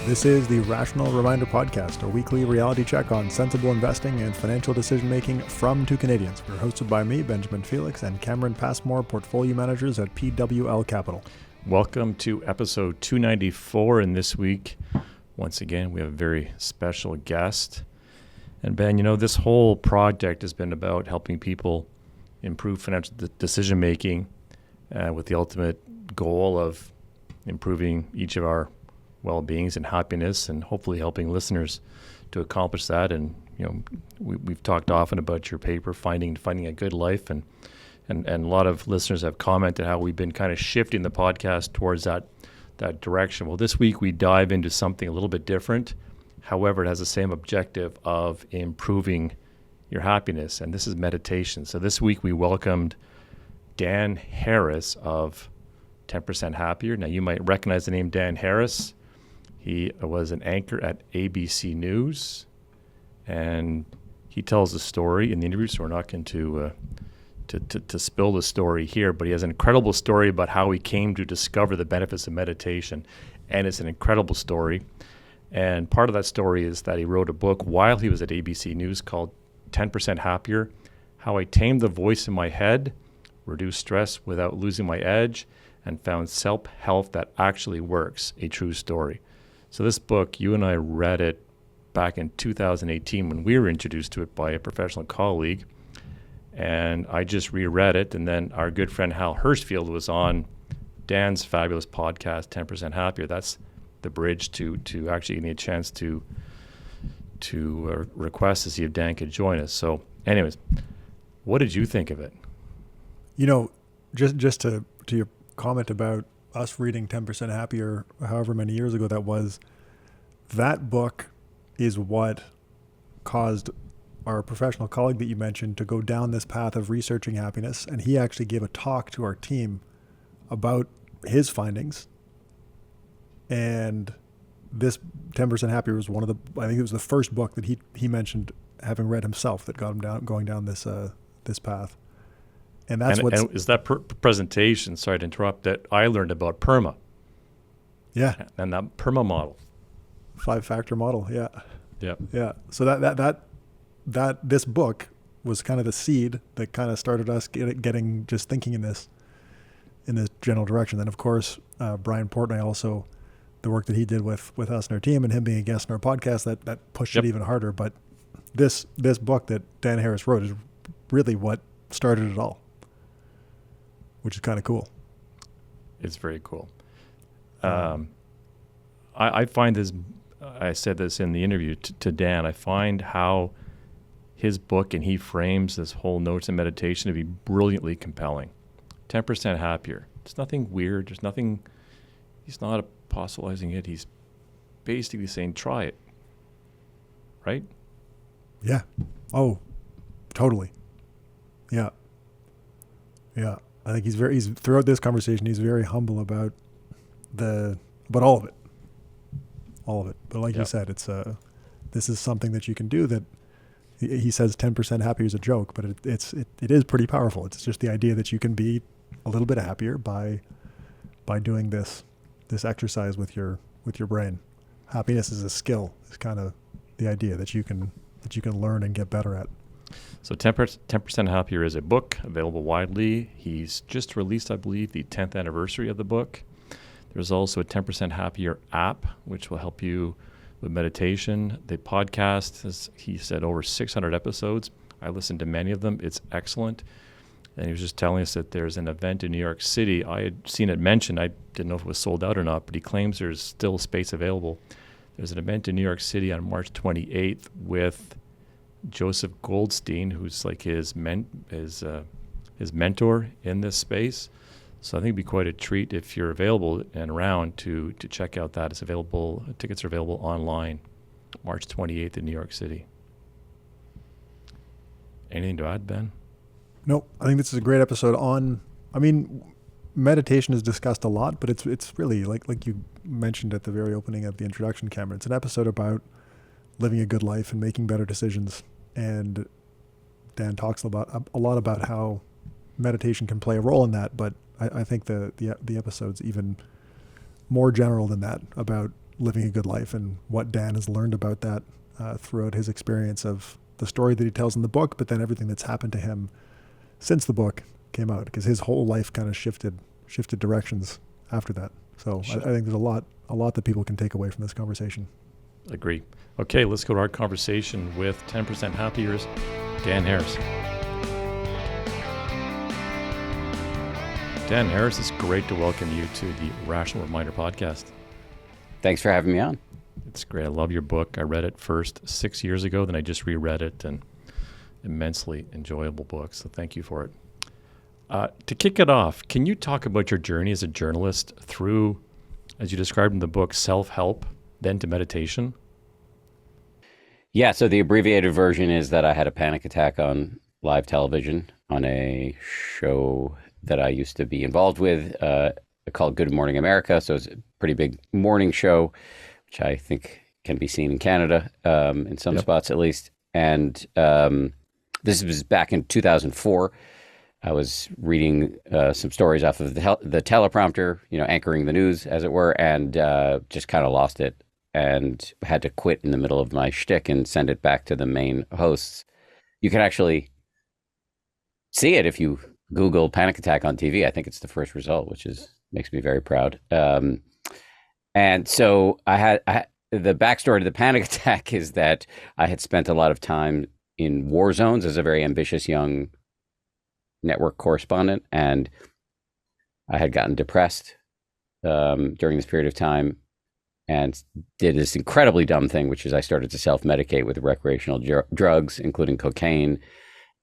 This is the Rational Reminder Podcast, a weekly reality check on sensible investing and financial decision-making from two Canadians. We're hosted by me, Benjamin Felix, and Cameron Passmore, portfolio managers at PWL Capital. Welcome to episode 294, and this week, once again, we have a very special guest. And Ben, this whole project has been about helping people improve financial decision-making with the ultimate goal of improving each of our well-beings and happiness, and hopefully helping listeners to accomplish that. And we've talked often about your paper, finding a good life, and a lot of listeners have commented how we've been kind of shifting the podcast towards that direction. Well, this week we dive into something a little bit different. However, it has the same objective of improving your happiness, and this is meditation. So this week we welcomed Dan Harris of 10% Happier. Now, you might recognize the name Dan Harris. He was an anchor at ABC News, and he tells a story in the interview, so we're not going to spill the story here, but he has an incredible story about how he came to discover the benefits of meditation, and it's an incredible story. And part of that story is that he wrote a book while he was at ABC News called 10% Happier, How I Tamed the Voice in My Head, Reduced Stress Without Losing My Edge, and Found Self-Help That Actually Works, a True Story. So this book, you and I read it back in 2018 when we were introduced to it by a professional colleague, and I just reread it, and then our good friend Hal Hirschfield was on Dan's fabulous podcast, 10% Happier. That's the bridge to actually getting a chance to request to see if Dan could join us. So anyways, what did you think of it? Just to your comment about us reading 10% Happier, however many years ago that book is what caused our professional colleague that you mentioned to go down this path of researching happiness. And he actually gave a talk to our team about his findings. And this 10% Happier was I think it was the first book that he mentioned having read himself that got him going down this path. And that's what is that presentation, sorry to interrupt, that I learned about PERMA. Yeah. And that PERMA model. 5-factor model, yeah. Yep. Yeah. So that this book was kind of the seed that kind of started us getting just thinking in this general direction. Then of course, Brian Portnoy also, the work that he did with us and our team, and him being a guest in our podcast, that pushed it even harder. But this book that Dan Harris wrote is really what started it all, which is kind of cool. It's very cool. I find this, I said this in the interview to Dan, I find how his book and he frames this whole notes and meditation to be brilliantly compelling. 10% Happier. It's nothing weird. There's nothing, he's not apostolizing it. He's basically saying, try it. Right? Yeah. Oh, totally. Yeah. Yeah. I think he's throughout this conversation, he's very humble about all of it. All of it. But like you said, this is something that you can do that he says 10% happier is a joke, but it is pretty powerful. It's just the idea that you can be a little bit happier by doing this exercise with your brain. Happiness is a skill. It's kind of the idea that you can learn and get better at. So 10% Happier is a book available widely. He's just released, I believe, the 10th anniversary of the book. There's also a 10% Happier app, which will help you with meditation. The podcast has, he said, over 600 episodes. I listened to many of them. It's excellent. And he was just telling us that there's an event in New York City. I had seen it mentioned. I didn't know if it was sold out or not, but he claims there's still space available. There's an event in New York City on March 28th with Joseph Goldstein, who's like his mentor in this space. So I think it'd be quite a treat if you're available and around to check out that. It's available. Tickets are available online, March 28th in New York City. Anything to add, Ben? Nope. I think this is a great episode on. Meditation is discussed a lot, but it's really like you mentioned at the very opening of the introduction, Cameron. It's an episode about living a good life and making better decisions. And Dan talks a lot about how meditation can play a role in that, but I think the episode's even more general than that, about living a good life, and what Dan has learned about that throughout his experience of the story that he tells in the book, but then everything that's happened to him since the book came out, because his whole life kind of shifted directions after that. So Sure. I think there's a lot that people can take away from this conversation. Agree. Okay, let's go to our conversation with 10% Happier's Dan Harris. Dan Harris, it's great to welcome you to the Rational Reminder podcast. Thanks for having me on. It's great. I love your book. I read it first 6 years ago, then I just reread it, and immensely enjoyable book. So thank you for it. To kick it off, can you talk about your journey as a journalist through, as you described in the book, self-help, then to meditation? Yeah, so the abbreviated version is that I had a panic attack on live television on a show that I used to be involved with called Good Morning America. So it's a pretty big morning show, which I think can be seen in Canada, in some spots at least. And this was back in 2004. I was reading some stories off of the teleprompter, anchoring the news, as it were, and just kind of lost it and had to quit in the middle of my shtick and send it back to the main hosts. You can actually see it if you Google panic attack on TV. I think it's the first result, which makes me very proud. And so the backstory to the panic attack is that I had spent a lot of time in war zones as a very ambitious young network correspondent, and I had gotten depressed during this period of time and did this incredibly dumb thing, which is I started to self-medicate with recreational drugs, including cocaine.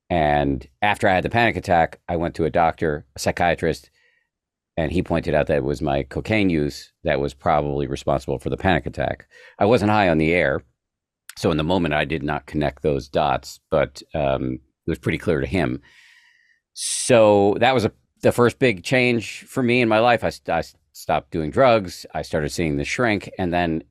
And after I had the panic attack, I went to a doctor, a psychiatrist, and he pointed out that it was my cocaine use that was probably responsible for the panic attack. I wasn't high on the air, so in the moment I did not connect those dots, but it was pretty clear to him. So that was the first big change for me in my life. I stopped doing drugs. I started seeing the shrink. And then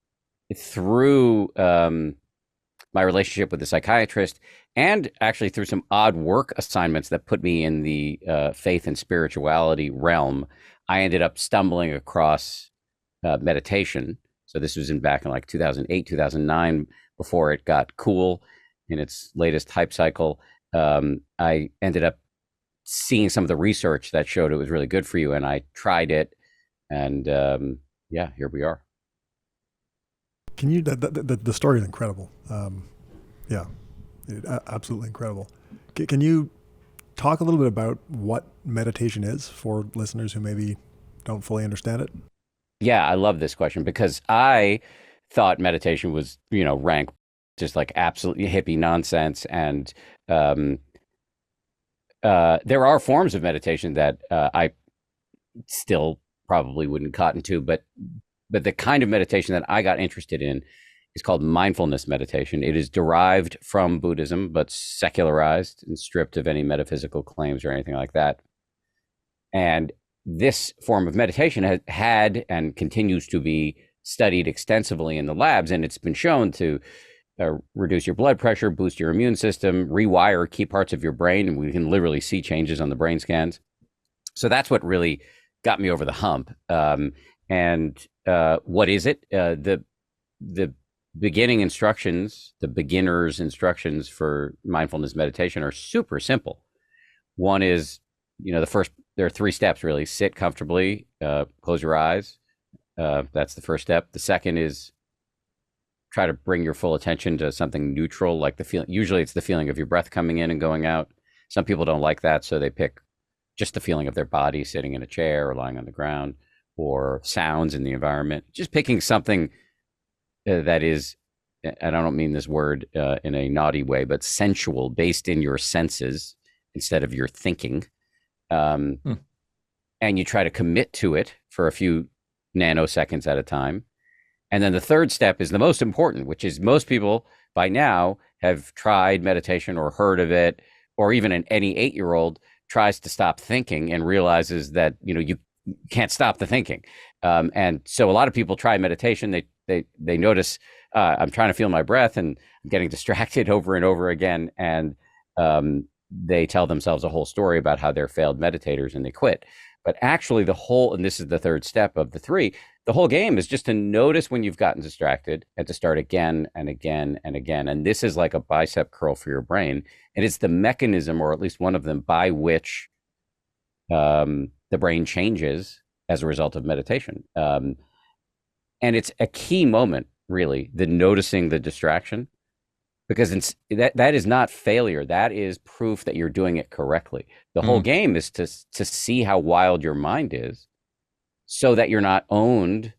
through my relationship with the psychiatrist, and actually through some odd work assignments that put me in the faith and spirituality realm, I ended up stumbling across meditation. So this was back in like 2008, 2009, before it got cool in its latest hype cycle. I ended up seeing some of the research that showed it was really good for you, and I tried it, and here we are. Can you? The story is incredible. Absolutely incredible. Can you talk a little bit about what meditation is for listeners who maybe don't fully understand it? Yeah, I love this question because I thought meditation was, rank, just like absolutely hippie nonsense. And there are forms of meditation that I still probably wouldn't cotton to, but the kind of meditation that I got interested in is called mindfulness meditation. It is derived from Buddhism, but secularized and stripped of any metaphysical claims or anything like that. And this form of meditation has had and continues to be studied extensively in the labs, and it's been shown to reduce your blood pressure, boost your immune system, rewire key parts of your brain, and we can literally see changes on the brain scans. So that's what really got me over the hump. And what is it? The beginning instructions, the beginner's instructions for mindfulness meditation are super simple. One is, there are 3 steps really. Sit comfortably, close your eyes. That's the first step. The second is try to bring your full attention to something neutral, like the feeling. Usually it's the feeling of your breath coming in and going out. Some people don't like that, so they pick just the feeling of their body sitting in a chair or lying on the ground, or sounds in the environment. Just picking something that is, and I don't mean this word in a naughty way, but sensual, based in your senses instead of your thinking. And you try to commit to it for a few nanoseconds at a time. And then the third step is the most important, which is most people by now have tried meditation or heard of it, or even any 8-year-old tries to stop thinking and realizes that, you can't stop the thinking. And so a lot of people try meditation. They notice I'm trying to feel my breath and I'm getting distracted over and over again. And they tell themselves a whole story about how they're failed meditators and they quit. But actually and this is the third step of the three, the whole game is just to notice when you've gotten distracted and to start again and again and again. And this is like a bicep curl for your brain. And it's the mechanism, or at least one of them, by which the brain changes as a result of meditation. And it's a key moment, really, the noticing the distraction, because that is not failure. That is proof that you're doing it correctly. The whole game is to see how wild your mind is, so that you're not owned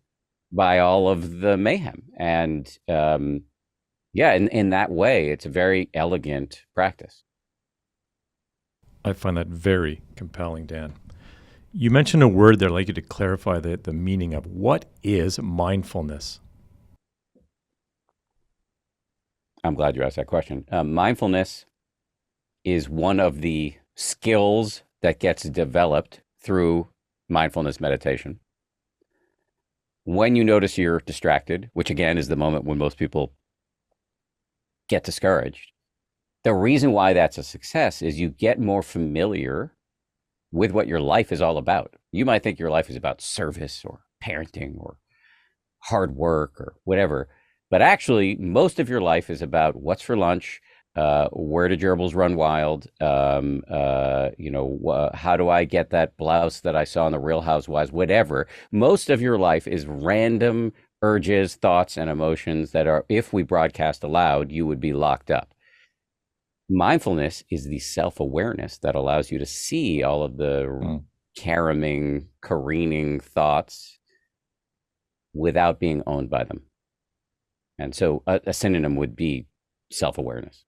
by all of the mayhem. And in that way, it's a very elegant practice. I find that very compelling, Dan. You mentioned a word there. I'd like you to clarify the meaning of what is mindfulness. I'm glad you asked that question. Mindfulness is one of the skills that gets developed through mindfulness meditation. When you notice you're distracted, which again is the moment when most people get discouraged, the reason why that's a success is you get more familiar with what your life is all about. You might think your life is about service or parenting or hard work or whatever, but actually most of your life is about what's for lunch, where do gerbils run wild, how do I get that blouse that I saw in the Real Housewives, whatever. Most of your life is random urges, thoughts, and emotions that are, if we broadcast aloud, you would be locked up. Mindfulness is the self-awareness that allows you to see all of the careening thoughts without being owned by them. And so a synonym would be self-awareness.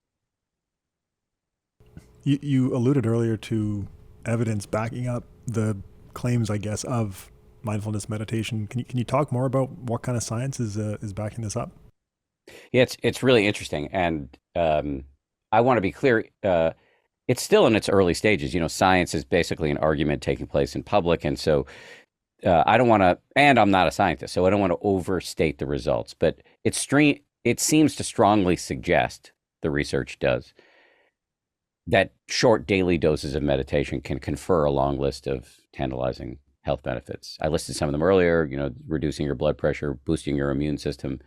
You alluded earlier to evidence backing up the claims, I guess, of mindfulness meditation. Can you talk more about what kind of science is backing this up? Yeah, it's really interesting, and I want to be clear. It's still in its early stages. Science is basically an argument taking place in public, and so I don't want to. And I'm not a scientist, so I don't want to overstate the results. But it seems to strongly suggest, the research does, that short daily doses of meditation can confer a long list of tantalizing health benefits. I listed some of them earlier, reducing your blood pressure, boosting your immune system.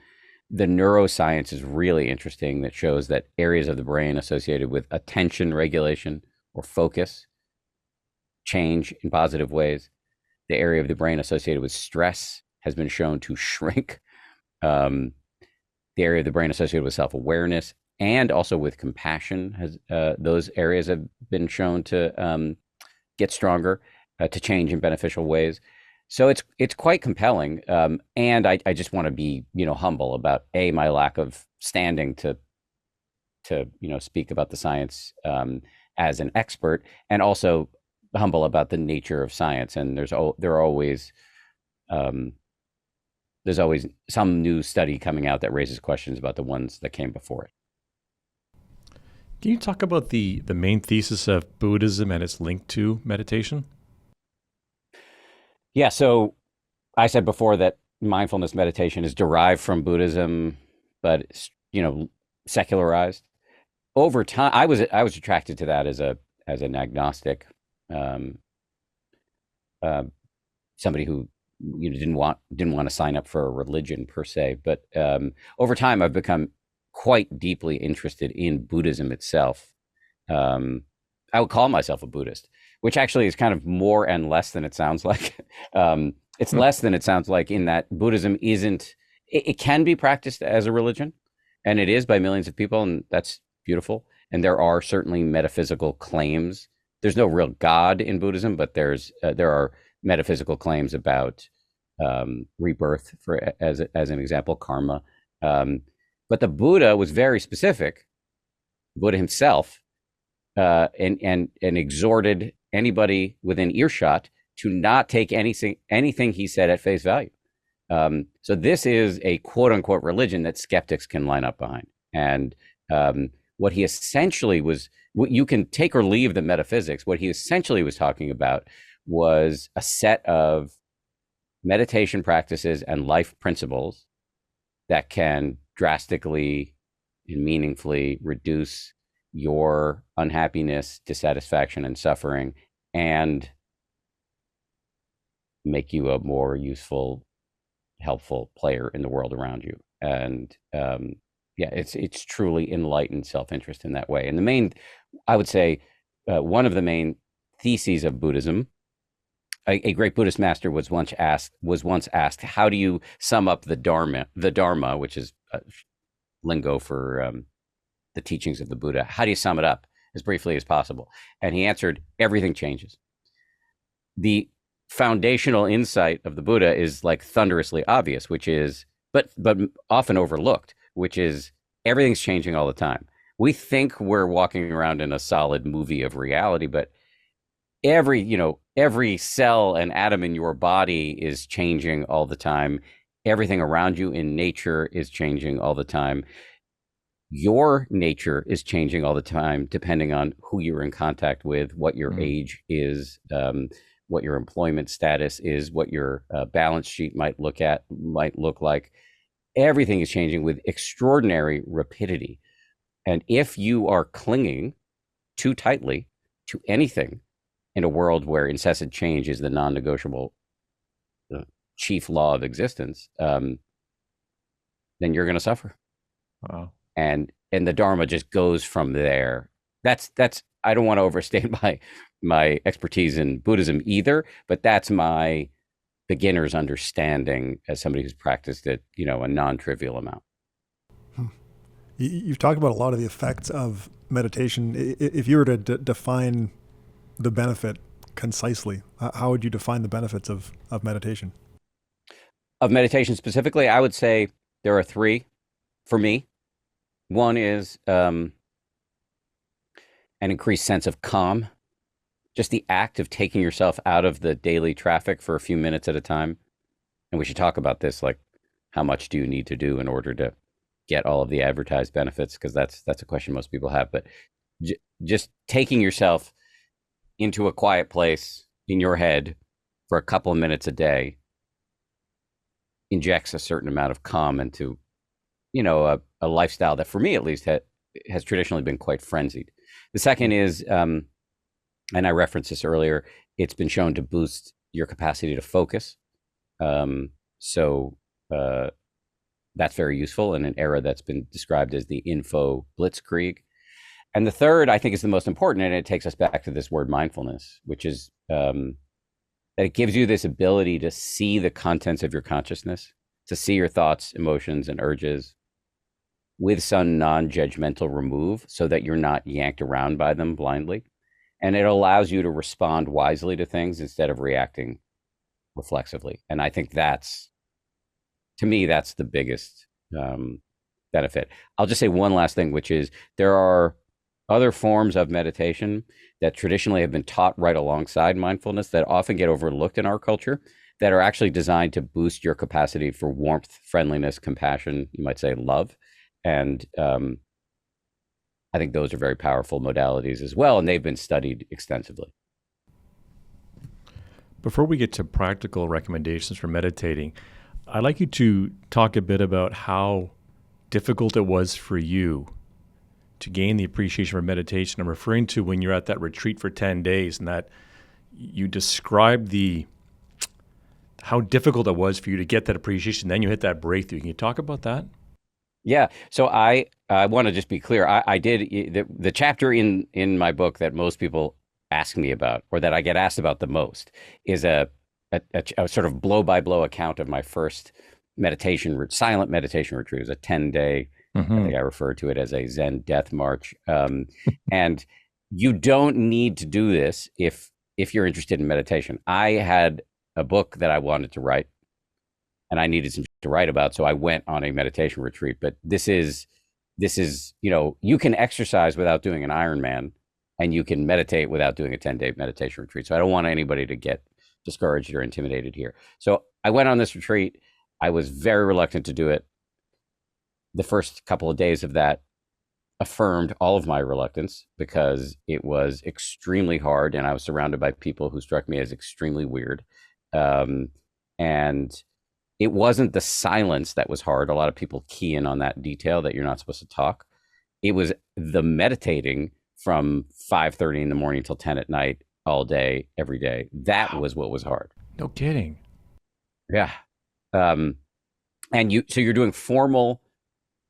The neuroscience is really interesting, that shows that areas of the brain associated with attention regulation or focus change in positive ways. The area of the brain associated with stress has been shown to shrink. The area of the brain associated with self-awareness and also with compassion, those areas have been shown to get stronger, to change in beneficial ways. So it's quite compelling, and I just want to be humble about my lack of standing to speak about the science as an expert, and also humble about the nature of science. And there's always some new study coming out that raises questions about the ones that came before it. Can you talk about the main thesis of Buddhism and its link to meditation? Yeah, so I said before that mindfulness meditation is derived from Buddhism, but it's, secularized. Over time, I was attracted to that as an agnostic, somebody who didn't want to sign up for a religion per se. But over time, I've become quite deeply interested in Buddhism itself. I would call myself a Buddhist, which actually is kind of more and less than it sounds like. It's less than it sounds like, in that Buddhism isn't, it can be practiced as a religion, and it is by millions of people, and that's beautiful. And there are certainly metaphysical claims. There's no real God in Buddhism, but there are metaphysical claims about rebirth, as an example, karma. But the Buddha was very specific, Buddha himself, and exhorted anybody within earshot to not take anything he said at face value. So this is a quote unquote religion that skeptics can line up behind. And what he essentially was, you can take or leave the metaphysics. What he essentially was talking about was a set of meditation practices and life principles that can drastically and meaningfully reduce your unhappiness, dissatisfaction, and suffering, and make you a more useful, helpful player in the world around you. And yeah, it's truly enlightened self-interest in that way. And I would say, one of the main theses of Buddhism, a great Buddhist master was once asked, how do you sum up the Dharma, which is lingo for the teachings of the Buddha. How do you sum it up as briefly as possible? And he answered, everything changes. The foundational insight of the Buddha is like thunderously obvious, which is, but often overlooked, which is everything's changing all the time. We think we're walking around in a solid movie of reality, but every cell and atom in your body is changing all the time. Everything around you in nature is changing all the time. Your nature is changing all the time, depending on who you're in contact with, what your age is, what your employment status is, what your balance sheet might look like. Everything is changing with extraordinary rapidity. And if you are clinging too tightly to anything in a world where incessant change is the non-negotiable chief law of existence, then you're going to suffer. Wow. And the Dharma just goes from there. That's I don't want to overstate my expertise in Buddhism either, but that's my beginner's understanding as somebody who's practiced it, a non-trivial amount. You've talked about a lot of the effects of meditation. If you were to define the benefit concisely, how would you define the benefits of meditation? Of meditation specifically, I would say there are three for me. One is an increased sense of calm, just the act of taking yourself out of the daily traffic for a few minutes at a time. And we should talk about this, like how much do you need to do in order to get all of the advertised benefits? Because that's a question most people have. But just taking yourself into a quiet place in your head for a couple of minutes a day injects a certain amount of calm into a lifestyle that, for me at least, has traditionally been quite frenzied. The second is, and I referenced this earlier, it's been shown to boost your capacity to focus. So that's very useful in an era that's been described as the info blitzkrieg. And the third, I think, is the most important, and it takes us back to this word mindfulness, which is that it gives you this ability to see the contents of your consciousness, to see your thoughts, emotions, and urges with some non-judgmental remove so that you're not yanked around by them blindly. And it allows you to respond wisely to things instead of reacting reflexively. And I think to me, that's the biggest benefit. I'll just say one last thing, which is there are other forms of meditation that traditionally have been taught right alongside mindfulness that often get overlooked in our culture, that are actually designed to boost your capacity for warmth, friendliness, compassion, you might say love. And I think those are very powerful modalities as well, and they've been studied extensively. Before we get to practical recommendations for meditating, I'd like you to talk a bit about how difficult it was for you to gain the appreciation for meditation. I'm referring to when you're at that retreat for 10 days and that you described how difficult it was for you to get that appreciation. Then you hit that breakthrough. Can you talk about that? Yeah. So I want to just be clear. I did the chapter in my book that most people ask me about, or that I get asked about the most, is a sort of blow by blow account of my first silent meditation retreat. It was a 10-day. I think I referred to it as a Zen death march. And you don't need to do this if you're interested in meditation. I had a book that I wanted to write, and I needed something to write about, so I went on a meditation retreat. But this is you can exercise without doing an Ironman, and you can meditate without doing a 10-day meditation retreat. So I don't want anybody to get discouraged or intimidated here. So I went on this retreat. I was very reluctant to do it. The first couple of days of that affirmed all of my reluctance because it was extremely hard, and I was surrounded by people who struck me as extremely weird. And it wasn't the silence that was hard. A lot of people key in on that detail, that you're not supposed to talk. It was the meditating from 5:30 in the morning till 10 at night, all day, every day. That was what was hard. No kidding. Yeah. Um, so you're doing formal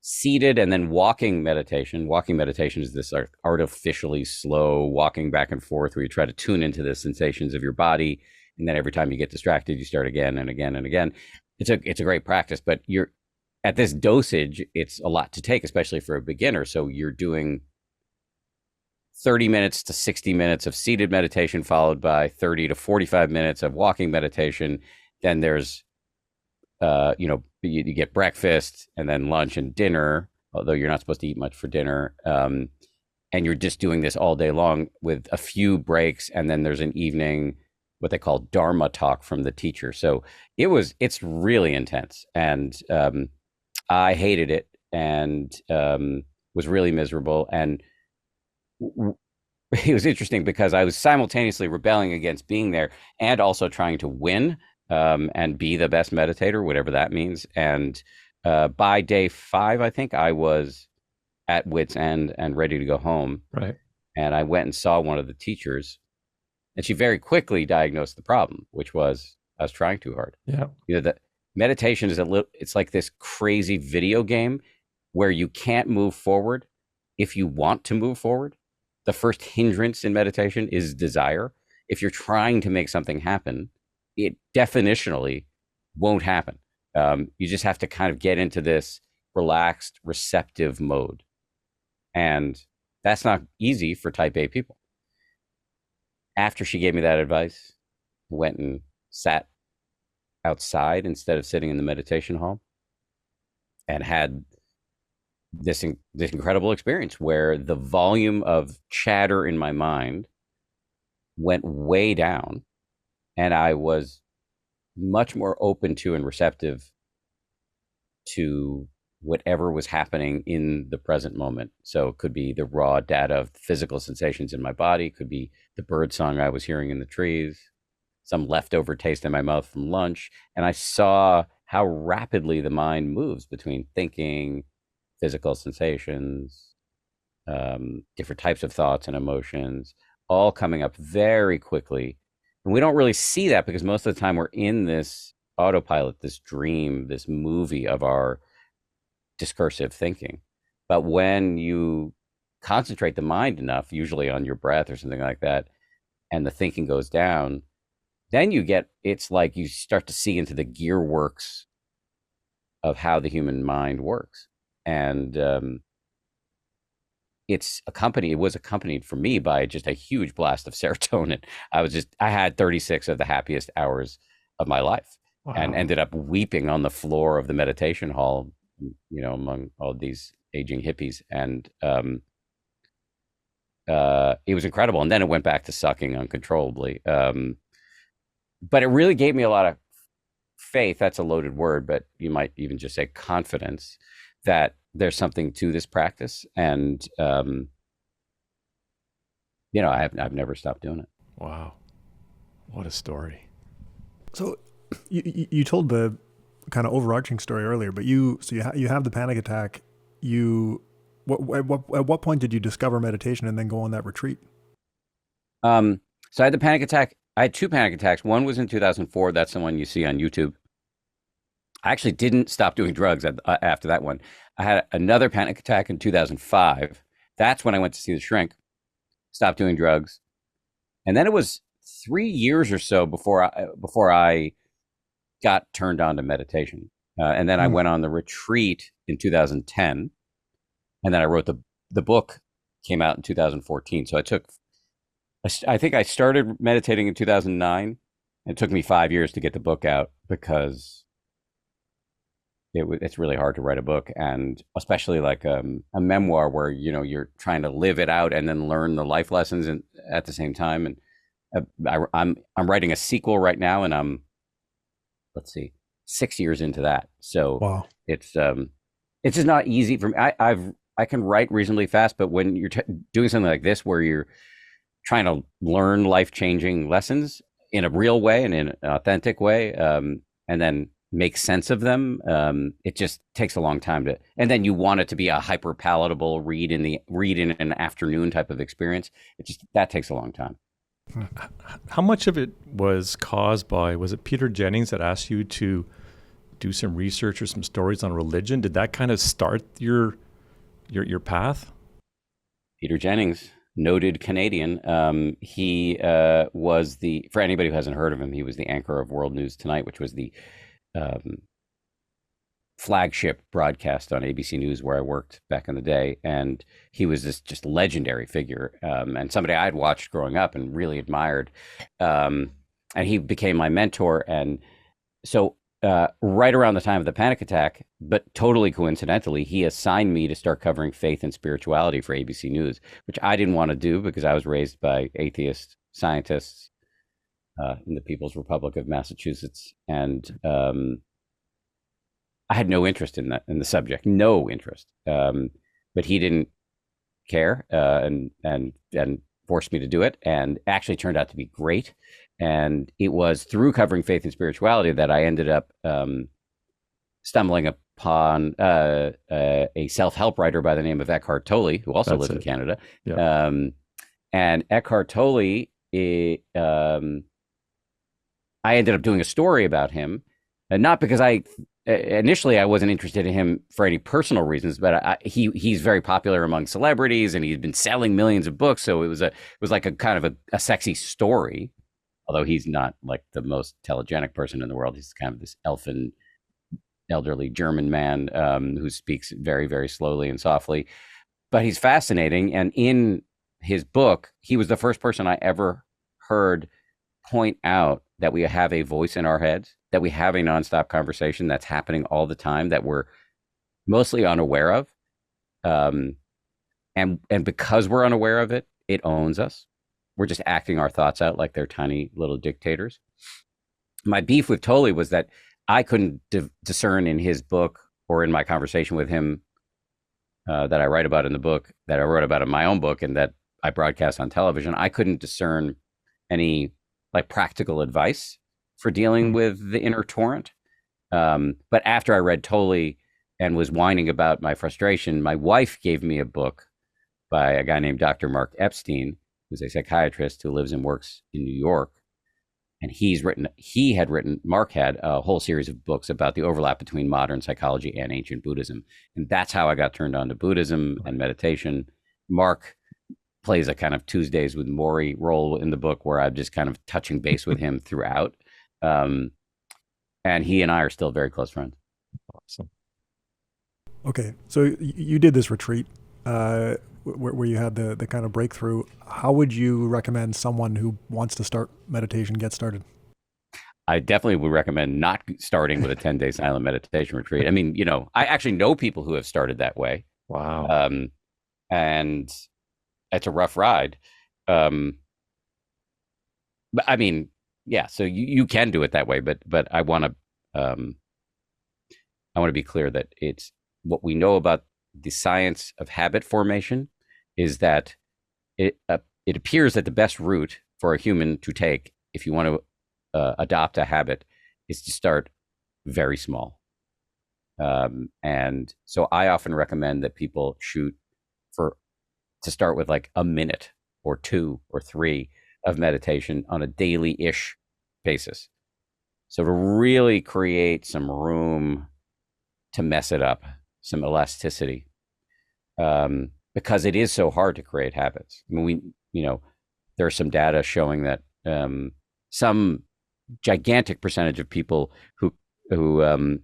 seated and then walking meditation. Walking meditation is this artificially slow walking back and forth where you try to tune into the sensations of your body. And then every time you get distracted, you start again and again and again. It's a great practice, but you're at this dosage, it's a lot to take, especially for a beginner. So you're doing 30 minutes to 60 minutes of seated meditation, followed by 30 to 45 minutes of walking meditation. Then there's you get breakfast and then lunch and dinner, although you're not supposed to eat much for dinner. And you're just doing this all day long with a few breaks. And then there's an evening, what they call Dharma talk from the teacher. So it's really intense. And I hated it and was really miserable. And it was interesting because I was simultaneously rebelling against being there and also trying to win and be the best meditator, whatever that means. And by day 5, I think I was at wit's end and ready to go home. Right. And I went and saw one of the teachers, and she very quickly diagnosed the problem, which was I was trying too hard. Yeah. The meditation is it's like this crazy video game where you can't move forward if you want to move forward. The first hindrance in meditation is desire. If you're trying to make something happen, it definitionally won't happen. You just have to kind of get into this relaxed, receptive mode. And that's not easy for type A people. After she gave me that advice, I went and sat outside instead of sitting in the meditation hall and had this incredible experience where the volume of chatter in my mind went way down. And I was much more open to and receptive to whatever was happening in the present moment. So it could be the raw data of physical sensations in my body, it could be the bird song I was hearing in the trees, some leftover taste in my mouth from lunch. And I saw how rapidly the mind moves between thinking, physical sensations, different types of thoughts and emotions, all coming up very quickly. And we don't really see that because most of the time we're in this autopilot, this dream, this movie of our discursive thinking. But when you concentrate the mind enough, usually on your breath or something like that, and the thinking goes down, then it's like you start to see into the gear works of how the human mind works. And it was accompanied for me by just a huge blast of serotonin. I had 36 of the happiest hours of my life. Wow. And ended up weeping on the floor of the meditation hall, among all these aging hippies. And it was incredible. And then it went back to sucking uncontrollably. But it really gave me a lot of faith. That's a loaded word, but you might even just say confidence that there's something to this practice. And, I've never stopped doing it. Wow. What a story. So you told the kind of overarching story earlier, but you have the panic attack. At what point did you discover meditation and then go on that retreat? So I had the panic attack. I had 2 panic attacks. One was in 2004. That's the one you see on YouTube. I actually didn't stop doing drugs after that one. I had another panic attack in 2005. That's when I went to see the shrink, stopped doing drugs. And then it was 3 years or so before I got turned on to meditation. And then I went on the retreat in 2010. And then I wrote the book, came out in 2014. So I think I started meditating in 2009. It took me 5 years to get the book out because it's really hard to write a book, and especially like a memoir where you're trying to live it out and then learn the life lessons at the same time. And I'm writing a sequel right now, and I'm 6 years into that. So wow. It's just not easy for me. I can write reasonably fast, but when you're doing something like this where you're trying to learn life-changing lessons in a real way and in an authentic way, and then make sense of them, it just takes a long time and then you want it to be a hyper palatable read in an afternoon type of experience. That takes a long time. How much of it was caused by, was it Peter Jennings that asked you to do some research or some stories on religion? Did that kind of start your path? Peter Jennings, noted Canadian. He was for anybody who hasn't heard of him, he was the anchor of World News Tonight, which was the um, flagship broadcast on ABC News where I worked back in the day. And he was this just legendary figure, and somebody I'd watched growing up and really admired. And he became my mentor. And so right around the time of the panic attack, but totally coincidentally, he assigned me to start covering faith and spirituality for ABC News, which I didn't want to do because I was raised by atheist scientists in the People's Republic of Massachusetts. And I had no interest in the subject, no interest. But he didn't care and forced me to do it, and actually turned out to be great. And it was through covering faith and spirituality that I ended up stumbling upon a self-help writer by the name of Eckhart Tolle, who also lives in Canada. Yeah. And Eckhart Tolle, I ended up doing a story about him, and not because initially I wasn't interested in him for any personal reasons, but he's very popular among celebrities, and he's been selling millions of books. So it was like a kind of a sexy story, although he's not like the most telegenic person in the world. He's kind of this elfin, elderly German man who speaks very, very slowly and softly, but he's fascinating. And in his book, he was the first person I ever heard point out that we have a voice in our heads, that we have a nonstop conversation that's happening all the time that we're mostly unaware of. And because we're unaware of it, it owns us. We're just acting our thoughts out like they're tiny little dictators. My beef with Tolle was that I couldn't discern in his book or in my conversation with him that I write about in the book, that I wrote about in my own book, and that I broadcast on television. I couldn't discern any like practical advice for dealing with the inner torrent. But after I read Tolle and was whining about my frustration, my wife gave me a book by a guy named Dr. Mark Epstein, who's a psychiatrist who lives and works in New York. And Mark had a whole series of books about the overlap between modern psychology and ancient Buddhism. And that's how I got turned on to Buddhism and meditation. Mark plays a kind of Tuesdays with Maury role in the book where I'm just kind of touching base with him throughout. And he and I are still very close friends. Awesome. Okay, so you did this retreat where you had the kind of breakthrough. How would you recommend someone who wants to start meditation get started? I definitely would recommend not starting with a 10-day silent meditation retreat. I mean, I actually know people who have started that way. Wow. And it's a rough ride. But I mean, yeah, so you can do it that way, but I want to be clear that it's what we know about the science of habit formation is that it appears that the best route for a human to take if you want to adopt a habit is to start very small. And so I often recommend that people shoot to start with like a minute or 2 or 3 of meditation on a daily-ish basis. So to really create some room to mess it up, some elasticity, because it is so hard to create habits. I mean, there's some data showing that some gigantic percentage of people who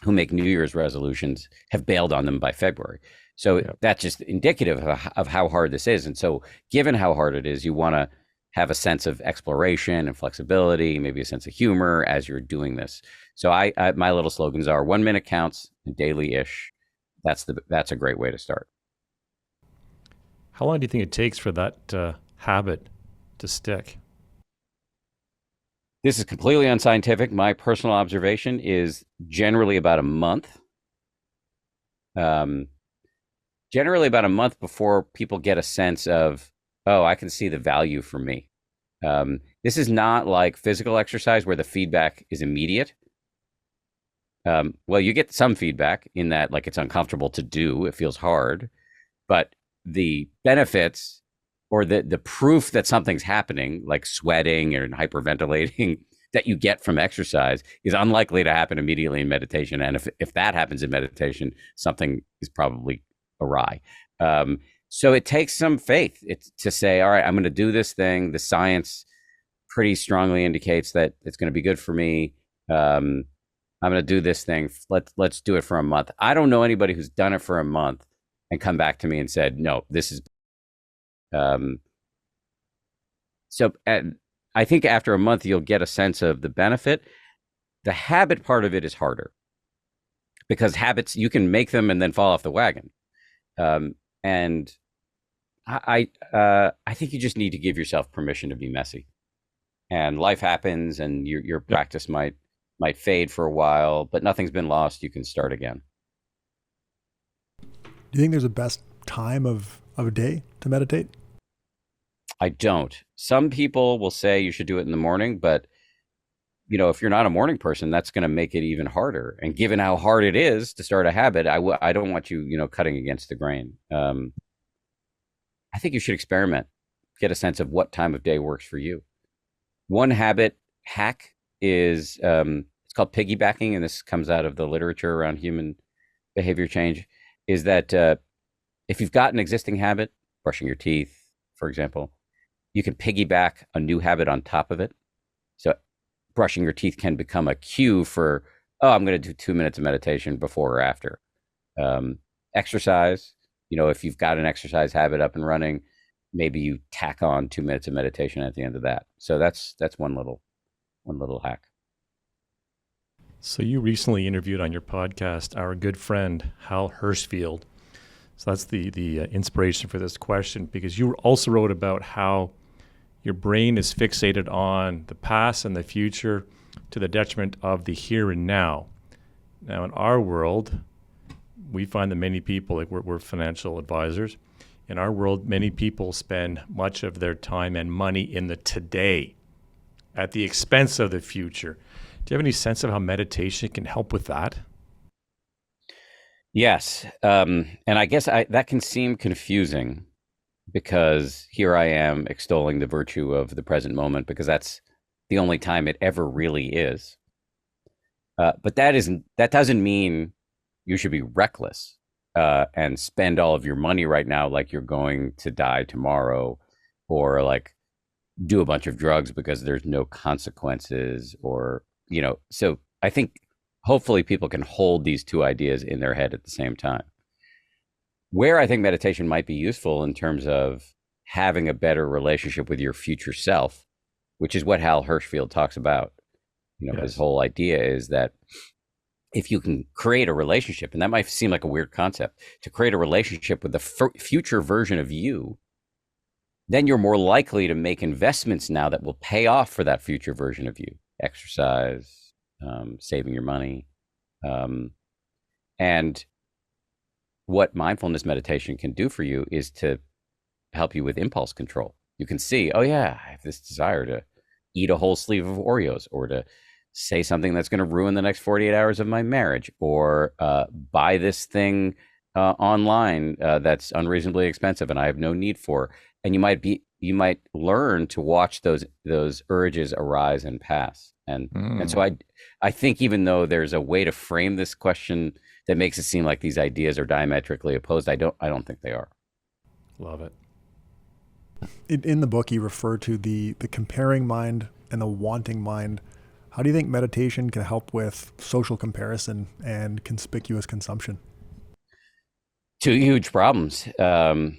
make New Year's resolutions have bailed on them by February. So that's just indicative of how hard this is. And so given how hard it is, you want to have a sense of exploration and flexibility, maybe a sense of humor as you're doing this. So my little slogans are 1 minute counts, daily-ish. That's a great way to start. How long do you think it takes for that habit to stick? This is completely unscientific. My personal observation is generally about a month. Generally about a month before people get a sense of, oh, I can see the value for me. This is not like physical exercise where the feedback is immediate. Well, you get some feedback in that, like, it's uncomfortable to do. It feels hard, but the benefits or the proof that something's happening, like sweating or hyperventilating, that you get from exercise is unlikely to happen immediately in meditation. And if that happens in meditation, something is probably awry. So it takes some faith. It's to say, all right, I'm going to do this thing. The science pretty strongly indicates that it's going to be good for me. I'm going to do this thing. Let's do it for a month. I don't know anybody who's done it for a month and come back to me and said, no, this is. I think after a month, you'll get a sense of the benefit. The habit part of it is harder because habits, you can make them and then fall off the wagon. And I think you just need to give yourself permission to be messy. And life happens, and your practice might fade for a while, but nothing's been lost. You can start again. Do you think there's a best time of a day to meditate? I don't. Some people will say you should do it in the morning, but if you're not a morning person, that's going to make it even harder. And given how hard it is to start a habit, I don't want you, cutting against the grain. I think you should experiment, get a sense of what time of day works for you. One habit hack is it's called piggybacking, and this comes out of the literature around human behavior change. Is that if you've got an existing habit, brushing your teeth, for example, you can piggyback a new habit on top of it. So brushing your teeth can become a cue for, I'm going to do 2 minutes of meditation before or after. Exercise, if you've got an exercise habit up and running, maybe you tack on 2 minutes of meditation at the end of that. So that's one little hack. So you recently interviewed on your podcast our good friend Hal Hershfield. So that's the inspiration for this question, because you also wrote about how your brain is fixated on the past and the future to the detriment of the here and now. Now, in our world, we find that many people, like we're financial advisors, in our world, many people spend much of their time and money in the today at the expense of the future. Do you have any sense of how meditation can help with that? Yes. And I guess that can seem confusing, because here I am extolling the virtue of the present moment, because that's the only time it ever really is. But that doesn't mean you should be reckless and spend all of your money right now like you're going to die tomorrow, or like do a bunch of drugs because there's no consequences, or, so I think hopefully people can hold these two ideas in their head at the same time. Where I think meditation might be useful in terms of having a better relationship with your future self, which is what Hal Hershfield talks about. Yes. His whole idea is that if you can create a relationship, and that might seem like a weird concept, to create a relationship with the future version of you, then you're more likely to make investments now that will pay off for that future version of you. Exercise, saving your money. And what mindfulness meditation can do for you is to help you with impulse control. You can see, I have this desire to eat a whole sleeve of Oreos, or to say something that's going to ruin the next 48 hours of my marriage, or buy this thing online that's unreasonably expensive and I have no need for. And you might learn to watch those urges arise and pass. And so I think, even though there's a way to frame this question that makes it seem like these ideas are diametrically opposed, I don't think they are. Love it. In the book, you refer to the comparing mind and the wanting mind. How do you think meditation can help with social comparison and conspicuous consumption? Two huge problems.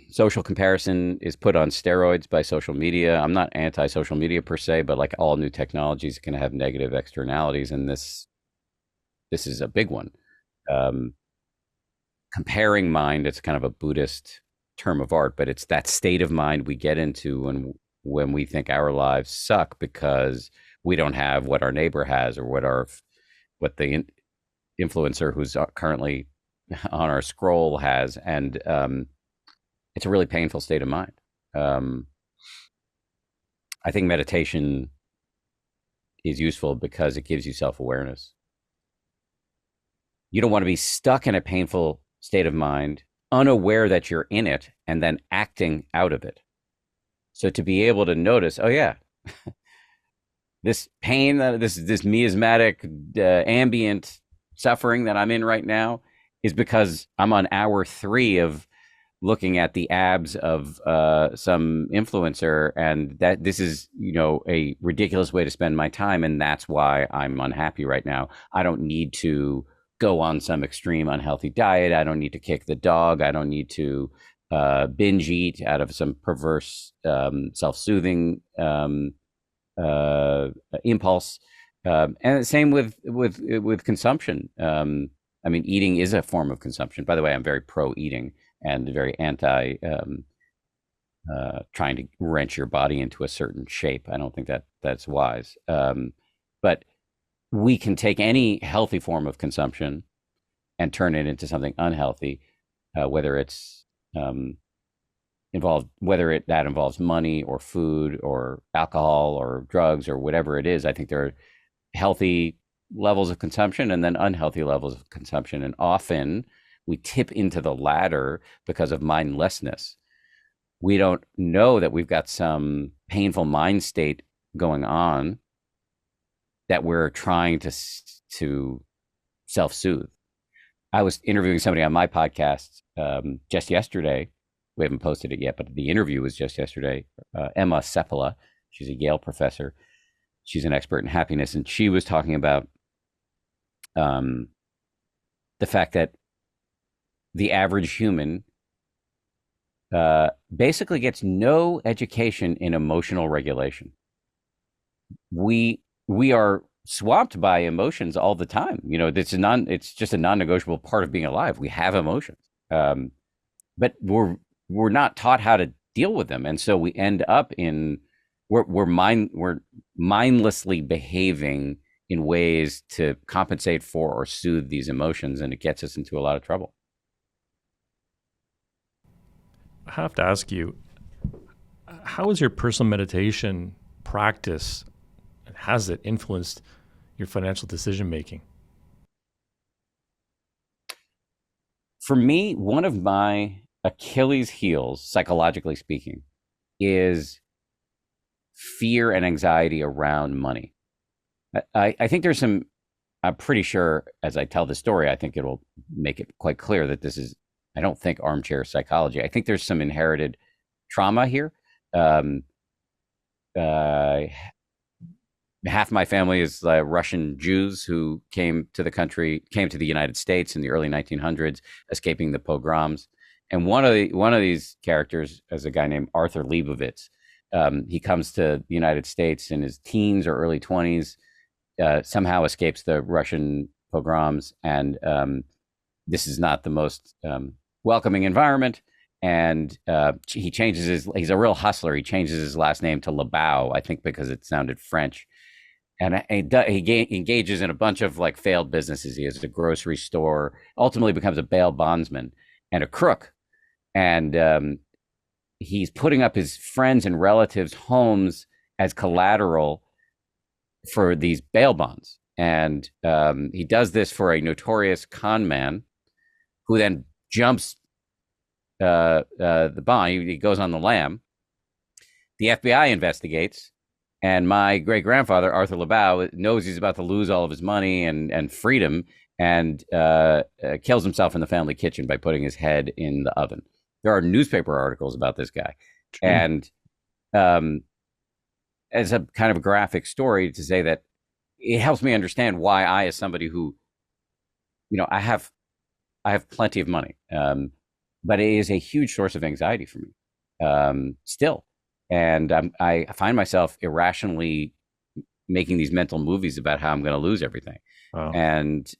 Social comparison is put on steroids by social media. I'm not anti-social media per se, but like all new technologies can have negative externalities, and this is a big one. Comparing mind, it's kind of a Buddhist term of art, but it's that state of mind we get into when we think our lives suck because we don't have what our neighbor has, or what the influencer who's currently on our scroll has. And it's a really painful state of mind. I think meditation is useful because it gives you self-awareness. You don't want to be stuck in a painful state of mind, unaware that you're in it, and then acting out of it. So to be able to notice, oh yeah, this pain, this miasmatic ambient suffering that I'm in right now is because I'm on hour 3 of looking at the abs of some influencer, and that this is, a ridiculous way to spend my time, and that's why I'm unhappy right now. I don't need to go on some extreme unhealthy diet. I don't need to kick the dog. I don't need to binge eat out of some perverse self-soothing impulse. And the same with consumption. I mean, eating is a form of consumption. By the way, I'm very pro eating and very anti trying to wrench your body into a certain shape. I don't think that's wise. But we can take any healthy form of consumption and turn it into something unhealthy, whether it's that involves money or food or alcohol or drugs or whatever it is. I think there are healthy levels of consumption and then unhealthy levels of consumption. And often we tip into the latter because of mindlessness. We don't know that we've got some painful mind state going on that we're trying to self-soothe. I was interviewing somebody on my podcast just yesterday. We haven't posted it yet, but the interview was just yesterday. Emma Seppala, she's a Yale professor. She's an expert in happiness, and she was talking about the fact that the average human basically gets no education in emotional regulation. We are swamped by emotions all the time. It's just a non-negotiable part of being alive. We have emotions, but we're not taught how to deal with them, and so we end up in we're mindlessly behaving in ways to compensate for or soothe these emotions, and it gets us into a lot of trouble. I have to ask you, how is your personal meditation practice, and has it influenced your financial decision making? For me, one of my Achilles heels, psychologically speaking, is fear and anxiety around money. I think there's some, I'm pretty sure as I tell the story, I think it'll make it quite clear that this is, I don't think armchair psychology. I think there's some inherited trauma here. Half my family is Russian Jews who came to the United States in the early 1900s, escaping the pogroms. And one of these characters is a guy named Arthur Leibovitz. He comes to the United States in his teens or early 20s, somehow escapes the Russian pogroms, and this is not the most welcoming environment. And he changes he's a real hustler. He changes his last name to Lebau, I think because it sounded French. And he engages in a bunch of failed businesses. He has a grocery store, ultimately becomes a bail bondsman and a crook. And he's putting up his friends' and relatives' homes as collateral for these bail bonds. And he does this for a notorious con man who then jumps the bond. He goes on the lam. The FBI investigates. And my great-grandfather, Arthur Lebau, knows he's about to lose all of his money and freedom, and kills himself in the family kitchen by putting his head in the oven. There are newspaper articles about this guy. And as a kind of a graphic story to say that it helps me understand why I, as somebody who, I have plenty of money, but it is a huge source of anxiety for me still. And I find myself irrationally making these mental movies about how I'm going to lose everything. Wow. And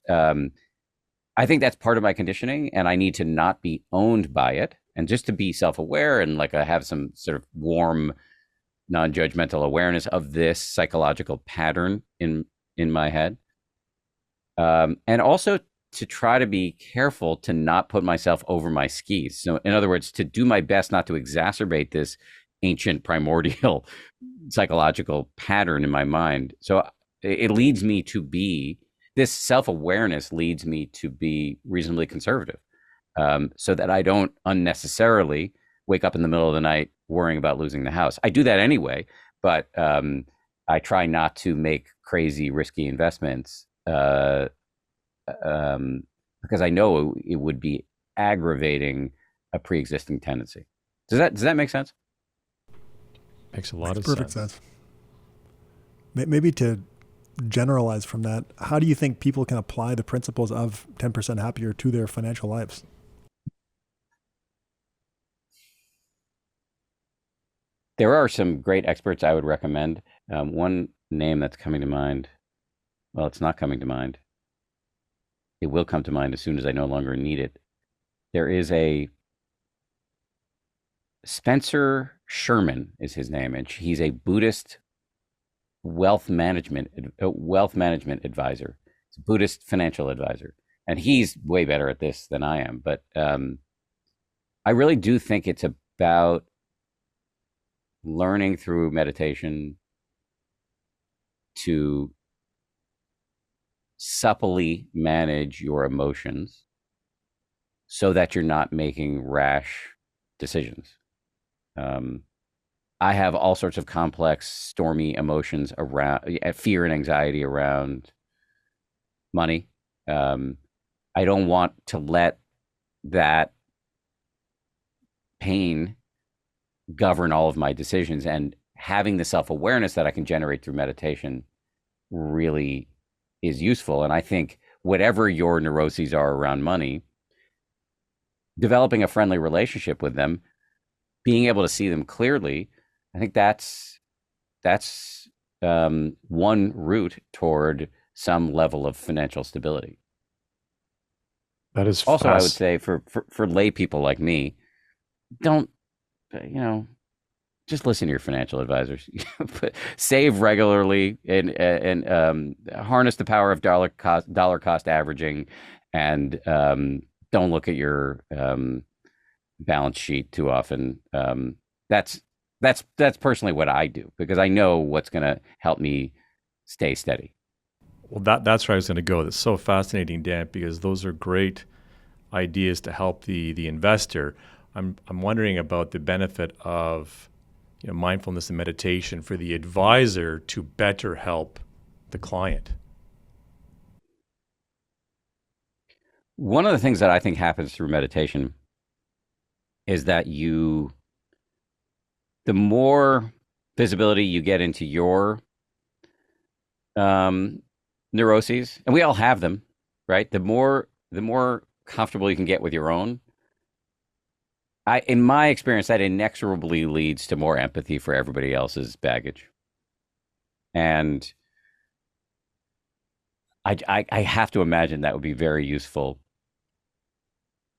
I think that's part of my conditioning, and I need to not be owned by it, and just to be self-aware and I have some sort of warm, non-judgmental awareness of this psychological pattern in my head. And also to try to be careful to not put myself over my skis. So in other words, to do my best not to exacerbate this ancient primordial psychological pattern in my mind. So it leads me to be, this self-awareness leads me to be reasonably conservative, so that I don't unnecessarily wake up in the middle of the night worrying about losing the house. I do that anyway, but I try not to make crazy risky investments because I know it would be aggravating a pre-existing tendency. Does that make sense? Makes a lot Makes of perfect sense. Maybe to generalize from that, how do you think people can apply the principles of 10% happier to their financial lives? There are some great experts I would recommend. One name that's coming to mind, well, it's not coming to mind. It will come to mind as soon as I no longer need it. There is a Spencer Sherman is his name, and he's a Buddhist wealth management advisor. He's a Buddhist financial advisor, and he's way better at this than I am. But I really do think it's about learning through meditation to supplely manage your emotions so that you're not making rash decisions. I have all sorts of complex, stormy emotions around fear and anxiety around money. I don't want to let that pain govern all of my decisions, and having the self-awareness that I can generate through meditation really is useful. And I think whatever your neuroses are around money, developing a friendly relationship with them, being able to see them clearly, I think that's one route toward some level of financial stability. That is also, I would say for lay people like me, don't, just listen to your financial advisors. Save regularly and harness the power of dollar cost averaging, and don't look at your balance sheet too often. That's personally what I do, because I know what's going to help me stay steady. Well, that's where I was going to go. That's so fascinating, Dan, because those are great ideas to help the investor. I'm wondering about the benefit of mindfulness and meditation for the advisor to better help the client. One of the things that I think happens through meditation is that the more visibility you get into your neuroses, and we all have them, right? The more comfortable you can get with your own, in my experience, that inexorably leads to more empathy for everybody else's baggage. And I have to imagine that would be very useful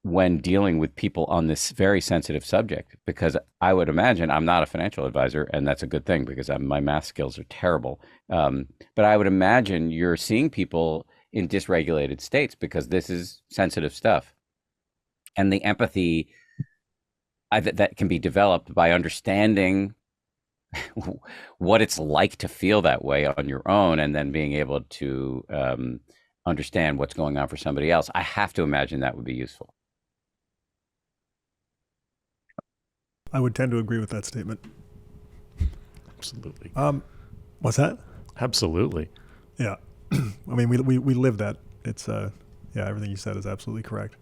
when dealing with people on this very sensitive subject, because I would imagine, I'm not a financial advisor, and that's a good thing because my math skills are terrible. But I would imagine you're seeing people in dysregulated states because this is sensitive stuff. And the empathy that can be developed by understanding what it's like to feel that way on your own, and then being able to understand what's going on for somebody else. I have to imagine that would be useful. I would tend to agree with that statement. Absolutely. What's that? Absolutely. Yeah. I mean, we live that. It's everything you said is absolutely correct.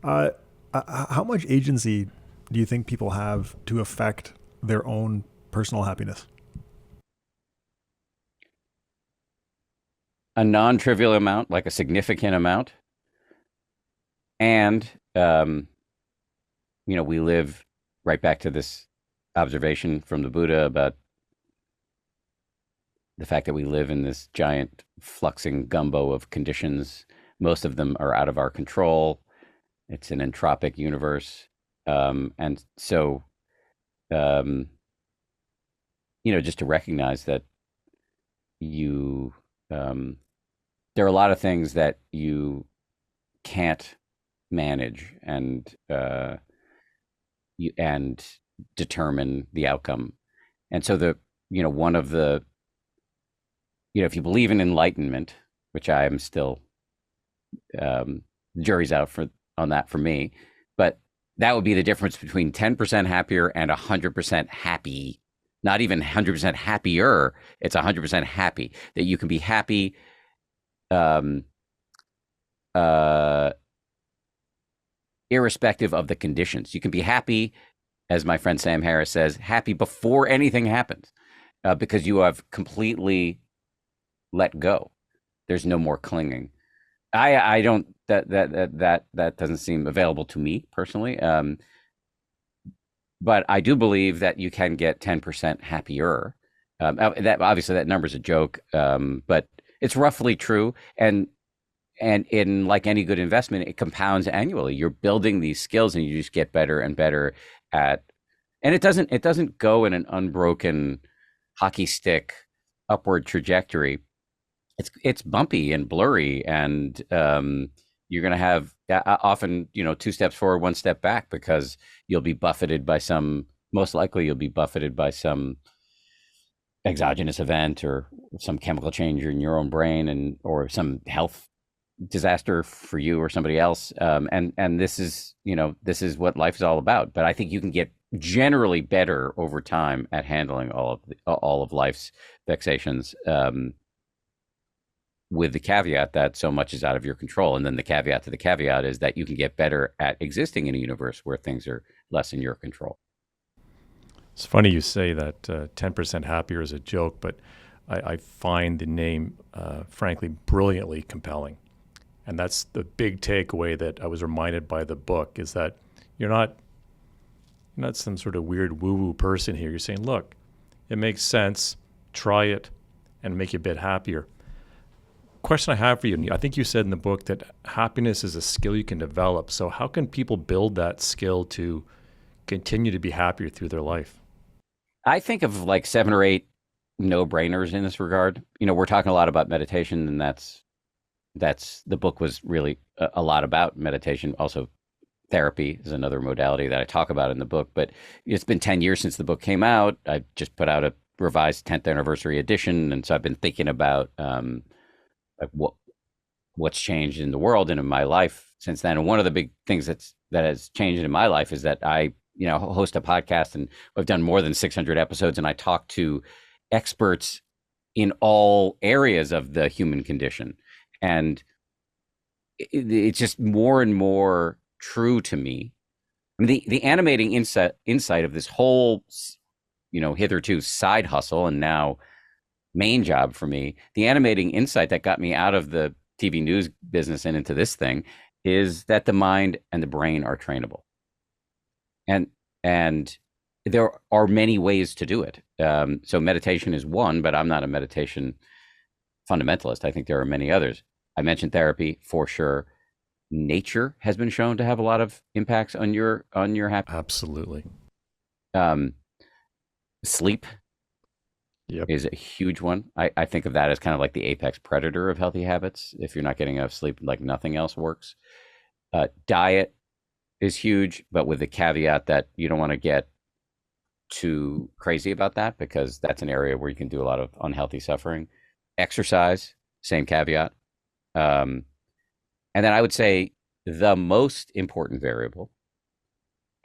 How much agency do you think people have to affect their own personal happiness? A non-trivial amount, like a significant amount. And, we live right back to this observation from the Buddha about the fact that we live in this giant fluxing gumbo of conditions. Most of them are out of our control. It's an entropic universe. And so, just to recognize that there are a lot of things that you can't manage and determine the outcome. And so one of the, if you believe in enlightenment, which I am still, jury's out on that for me, but that would be the difference between 10% happier and 100% happy. Not even 100% happier. It's 100% happy. That you can be happy um, irrespective of the conditions. You can be happy, as my friend Sam Harris says, happy before anything happens, because you have completely let go. There's no more clinging. I don't that doesn't seem available to me personally. But I do believe that you can get 10% happier. That obviously that number's a joke, but it's roughly true. And in like any good investment, it compounds annually. You're building these skills, and you just get better and better at. And it doesn't go in an unbroken hockey stick upward trajectory. It's bumpy and blurry, and you're going to have often, 2 steps forward, 1 step back, because you'll be buffeted by most likely you'll be buffeted by some exogenous event or some chemical change in your own brain, or some health disaster for you or somebody else. And this is what life is all about. But I think you can get generally better over time at handling all of life's vexations, with the caveat that so much is out of your control. And then the caveat to the caveat is that you can get better at existing in a universe where things are less in your control. It's funny you say that 10% happier is a joke, but I find the name, frankly, brilliantly compelling. And that's the big takeaway that I was reminded by the book, is that you're not some sort of weird woo-woo person here. You're saying, look, it makes sense, try it, and make you a bit happier. Question I have for you, I think you said in the book that happiness is a skill you can develop. So how can people build that skill to continue to be happier through their life? I think of like 7 or 8 no-brainers in this regard. We're talking a lot about meditation, and that's the book was really a lot about meditation. Also, therapy is another modality that I talk about in the book. But it's been 10 years since the book came out. I just put out a revised 10th anniversary edition, and so I've been thinking about what's changed in the world and in my life since then. And one of the big things that has changed in my life is that I host a podcast, and I've done more than 600 episodes, and I talk to experts in all areas of the human condition. And it's just more and more true to me. I mean, the animating insight of this whole, hitherto side hustle and now main job for me, the animating insight that got me out of the TV news business and into this thing, is that the mind and the brain are trainable. And there are many ways to do it. So meditation is one, but I'm not a meditation fundamentalist. I think there are many others. I mentioned therapy for sure. Nature has been shown to have a lot of impacts on your happiness. Absolutely. Sleep is a huge one. I think of that as kind of like the apex predator of healthy habits. If you're not getting enough sleep, like nothing else works. Diet is huge, but with the caveat that you don't want to get too crazy about that, because that's an area where you can do a lot of unhealthy suffering. Exercise, same caveat. And then I would say the most important variable,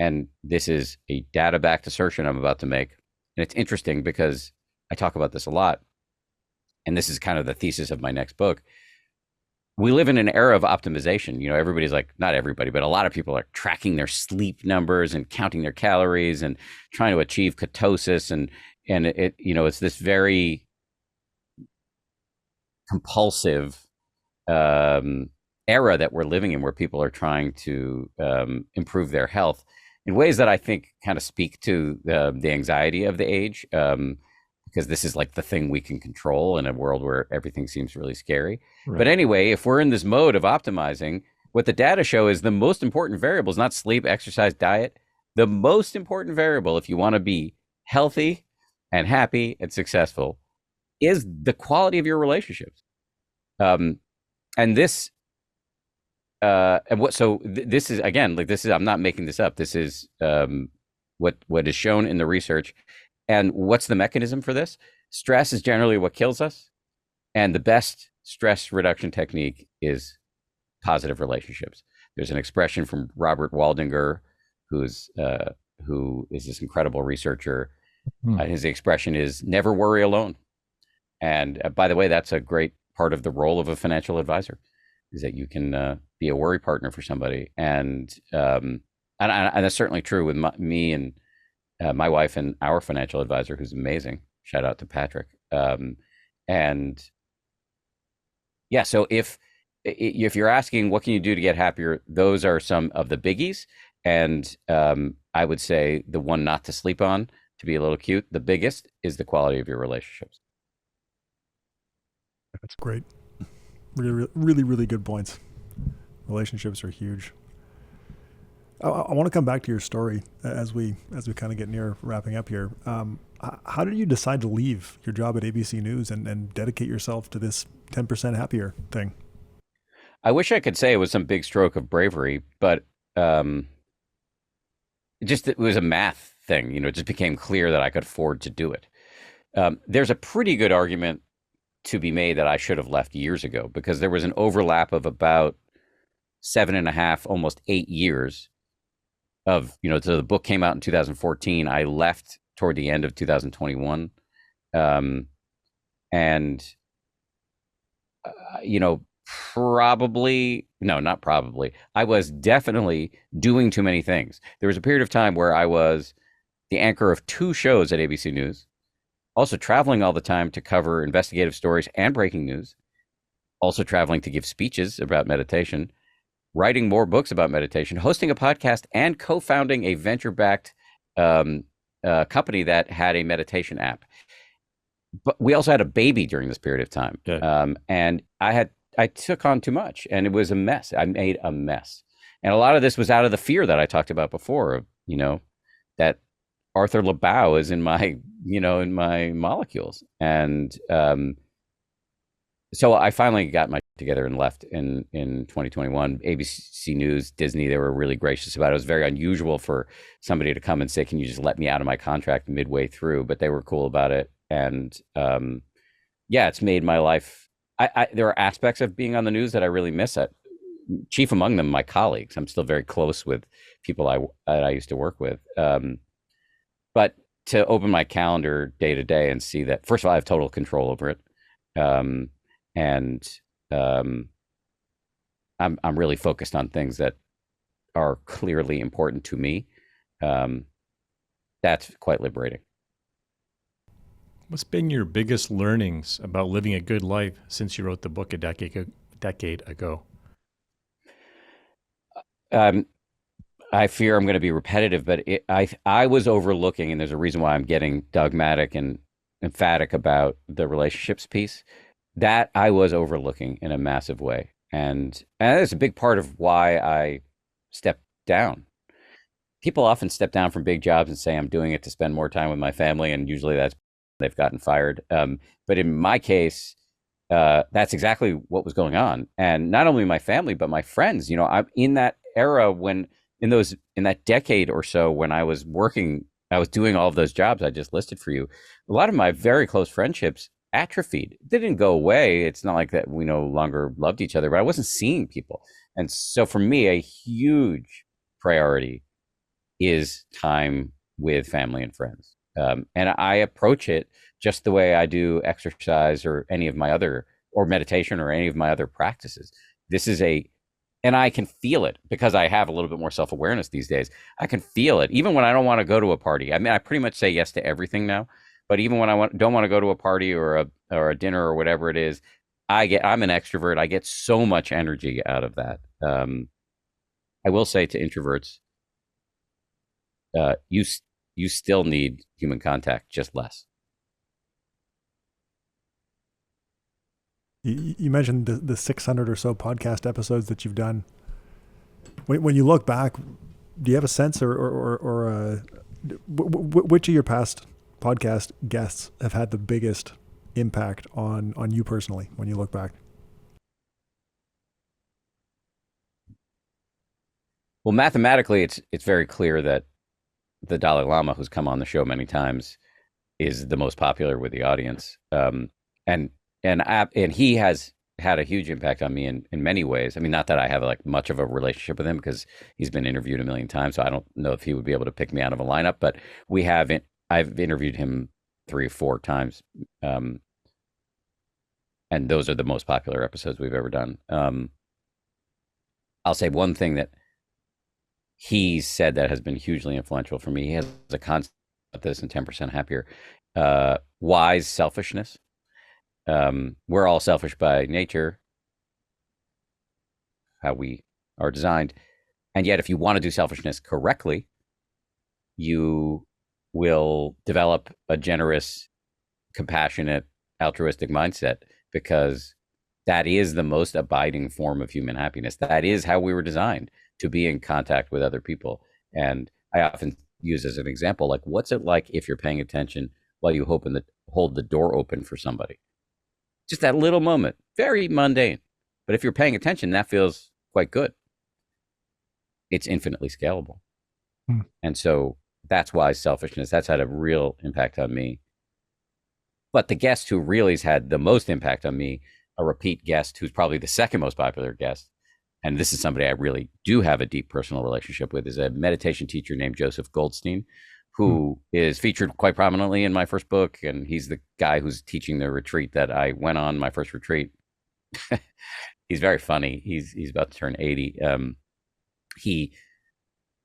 and this is a data-backed assertion I'm about to make, and it's interesting because I talk about this a lot, and this is kind of the thesis of my next book. We live in an era of optimization. Everybody's like, not everybody, but a lot of people are tracking their sleep numbers and counting their calories and trying to achieve ketosis. And it, it's this very compulsive era that we're living in, where people are trying to improve their health in ways that I think kind of speak to the anxiety of the age, because this is like the thing we can control in a world where everything seems really scary. Right. But anyway, if we're in this mode of optimizing, what the data show is the most important variable is not sleep, exercise, diet. The most important variable, if you want to be healthy and happy and successful, is the quality of your relationships. And this, this is, again, like I'm not making this up. This is what is shown in the research. And what's the mechanism for this? Stress is generally what kills us. And the best stress reduction technique is positive relationships. There's an expression from Robert Waldinger, who is this incredible researcher. Hmm. His expression is "never worry alone." And by the way, that's a great part of the role of a financial advisor, is that you can be a worry partner for somebody. And that's certainly true with me and my wife and our financial advisor, who's amazing. Shout out to Patrick. And yeah, so if you're asking what can you do to get happier, those are some of the biggies. And I would say the one not to sleep on, to be a little cute, the biggest is the quality of your relationships. That's great. Really, really, really good points. Relationships are huge. I want to come back to your story as we kind of get near wrapping up here. How did you decide to leave your job at ABC News and dedicate yourself to this 10% happier thing? I wish I could say it was some big stroke of bravery, but um, it was a math thing. It just became clear that I could afford to do it. There's a pretty good argument to be made that I should have left years ago, because there was an overlap of about 7.5, almost 8 years so the book came out in 2014. I left toward the end of 2021. And, probably, no, not probably. I was definitely doing too many things. There was a period of time where I was the anchor of 2 shows at ABC News, also traveling all the time to cover investigative stories and breaking news, also traveling to give speeches about meditation, writing more books about meditation, hosting a podcast, and co-founding a venture-backed company that had a meditation app. But we also had a baby during this period of time. Good. And I took on too much, and it was a mess. I made a mess. And a lot of this was out of the fear that I talked about before, that Arthur Lebao is in my molecules. And so I finally got my together and left in 2021. ABC News, Disney, they were really gracious about it. It was very unusual for somebody to come and say, can you just let me out of my contract midway through? But they were cool about it. And it's made my life. There are aspects of being on the news that I really miss. Chief among them, my colleagues. I'm still very close with people I used to work with. But to open my calendar day to day and see that, first of all, I have total control over it. I'm really focused on things that are clearly important to me. That's quite liberating. What's been your biggest learnings about living a good life since you wrote the book a decade ago? I fear I'm going to be repetitive, but I was overlooking, and there's a reason why I'm getting dogmatic and emphatic about the relationships piece, that I was overlooking in a massive way. And that's a big part of why I stepped down. People often step down from big jobs and say, I'm doing it to spend more time with my family. And usually they've gotten fired. But in my case, that's exactly what was going on. And not only my family, but my friends. I'm in that era in that decade or so when I was doing all of those jobs I just listed for you. A lot of my very close friendships atrophied. They didn't go away. It's not like that we no longer loved each other, but I wasn't seeing people. And so for me, a huge priority is time with family and friends. And I approach it just the way I do exercise or meditation or any of my other practices. And I can feel it because I have a little bit more self-awareness these days. I can feel it even when I don't want to go to a party. I mean, I pretty much say yes to everything now, but even when I don't want to go to a party or a dinner or whatever it is, I'm an extrovert. I get so much energy out of that. I will say to introverts, you still need human contact, just less. You mentioned the 600 or so podcast episodes that you've done. When you look back, do you have a sense or which of your past podcast guests have had the biggest impact on you personally when you look back? Well, mathematically, it's very clear that the Dalai Lama, who's come on the show many times, is the most popular with the audience. And he has had a huge impact on me in many ways. I mean, not that I have like much of a relationship with him because he's been interviewed a million times, so I don't know if he would be able to pick me out of a lineup. But I've interviewed him 3 or 4 times, um, and those are the most popular episodes we've ever done. I'll say one thing that he said that has been hugely influential for me. He has a concept of this in 10% Happier, wise selfishness. We're all selfish by nature, how we are designed. And yet, if you want to do selfishness correctly, you will develop a generous, compassionate, altruistic mindset, because that is the most abiding form of human happiness. That is how we were designed, to be in contact with other people. And I often use as an example, like, what's it like if you're paying attention while you hold the door open for somebody? Just that little moment, very mundane. But if you're paying attention, that feels quite good. It's infinitely scalable. And so that's why selfishness, that's had a real impact on me. But the guest who really has had the most impact on me, a repeat guest who's probably the second most popular guest, and this is somebody I really do have a deep personal relationship with, is a meditation teacher named Joseph Goldstein, who is featured quite prominently in my first book. And he's the guy who's teaching the retreat that I went on, my first retreat. He's very funny. He's about to turn 80.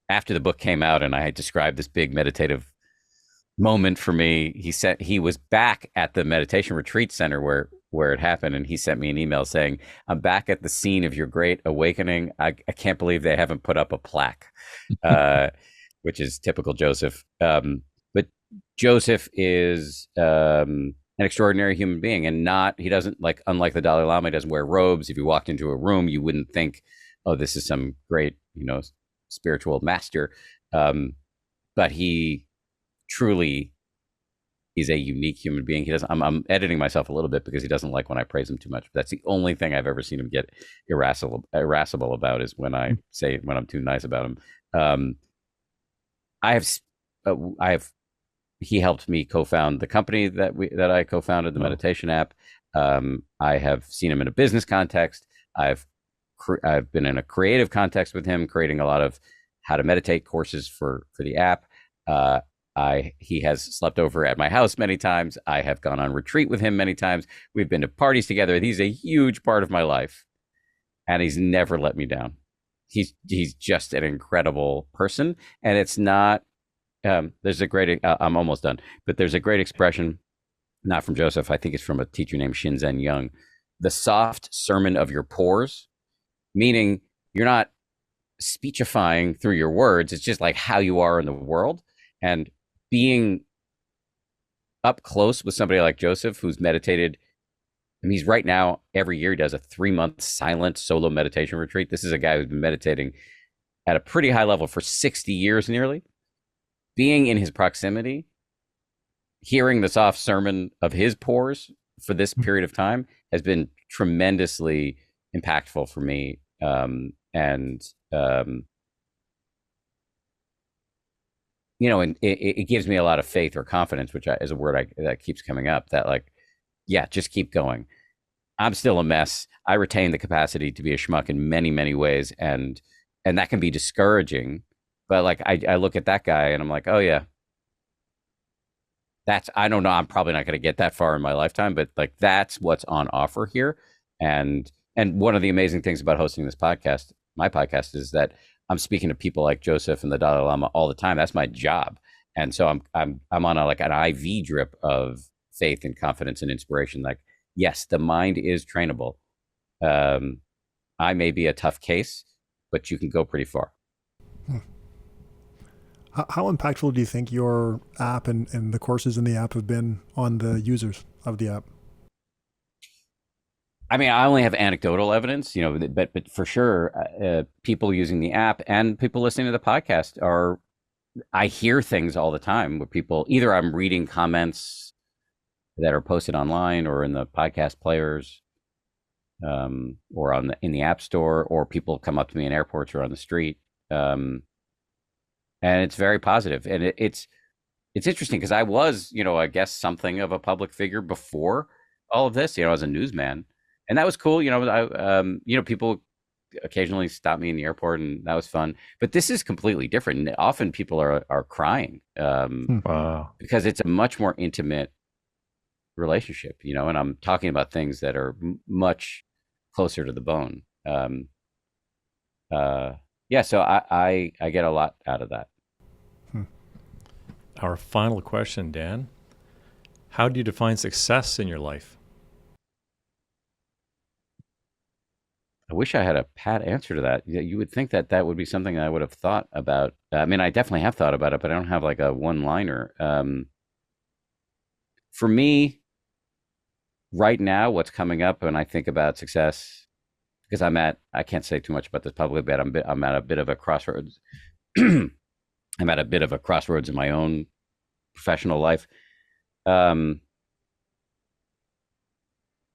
After the book came out and I had described this big meditative moment for me, he said he was back at the meditation retreat center where it happened, and he sent me an email saying, "I'm back at the scene of your great awakening. I can't believe they haven't put up a plaque," which is typical Joseph. But Joseph is an extraordinary human being, and he doesn't, like, unlike the Dalai Lama, he doesn't wear robes. If you walked into a room, you wouldn't think, "Oh, this is some great, spiritual master." But he truly is a unique human being. He doesn't. I'm editing myself a little bit because he doesn't like when I praise him too much. That's the only thing I've ever seen him get irascible about, is when I say, when I'm too nice about him. He helped me co-found the company that I co-founded, the meditation app. I have seen him in a business context. I've been in a creative context with him, creating a lot of how to meditate courses for the app. He has slept over at my house many times. I have gone on retreat with him many times. We've been to parties together. He's a huge part of my life, and he's never let me down. He's just an incredible person. And it's not, there's a great, I'm almost done, but there's a great expression, not from Joseph, I think it's from a teacher named Shinzen Young, the soft sermon of your pores, meaning you're not speechifying through your words. It's just like how you are in the world. And being up close with somebody like Joseph, who's meditated, I mean, he's right now, every year he does a 3-month silent solo meditation retreat. This is a guy who's been meditating at a pretty high level for 60 years nearly. Being in his proximity, hearing the soft sermon of his pores for this period of time has been tremendously impactful for me. And it gives me a lot of faith or confidence, which is a word that keeps coming up, that, like, yeah, just keep going. I'm still a mess. I retain the capacity to be a schmuck in many, many ways. And that can be discouraging. But, like, I look at that guy and I'm like, oh yeah, I don't know, I'm probably not going to get that far in my lifetime, but, like, that's what's on offer here. And one of the amazing things about hosting this podcast, my podcast, is that I'm speaking to people like Joseph and the Dalai Lama all the time. That's my job. And so I'm on an IV drip of faith and confidence and inspiration. Like, yes, the mind is trainable. I may be a tough case, but you can go pretty far. How impactful do you think your app and the courses in the app have been on the users of the app? I mean, I only have anecdotal evidence, but for sure, people using the app and people listening to the podcast I hear things all the time where people, either I'm reading comments that are posted online or in the podcast players, or in the app store, or people come up to me in airports or on the street. And it's very positive. And it's interesting because I was, I guess, something of a public figure before all of this, as a newsman. And that was cool. People occasionally stop me in the airport, and that was fun. But this is completely different. Often people are crying Wow. because it's a much more intimate relationship, and I'm talking about things that are much closer to the bone. So I get a lot out of that. Our final question, Dan. How do you define success in your life? I wish I had a pat answer to that. You would think that would be something I would have thought about. I mean, I definitely have thought about it, but I don't have like a one-liner. For me, right now, what's coming up when I think about success, because I can't say too much about this publicly, but I'm at a bit of a crossroads. I'm at a bit of a crossroads in my own professional life.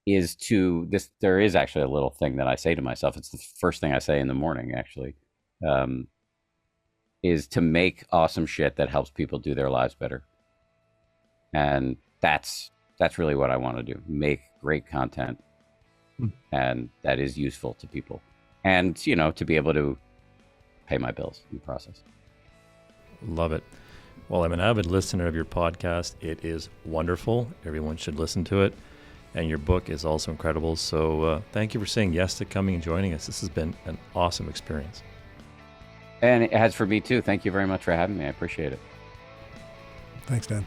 There is actually a little thing that I say to myself. It's the first thing I say in the morning, actually, is to make awesome shit that helps people do their lives better. And that's really what I want to do. Make great content and that is useful to people. And, to be able to pay my bills in the process. Love it. Well, I'm an avid listener of your podcast. It is wonderful. Everyone should listen to it. And your book is also incredible. So thank you for saying yes to coming and joining us. This has been an awesome experience. And it has for me too. Thank you very much for having me. I appreciate it. Thanks, Dan.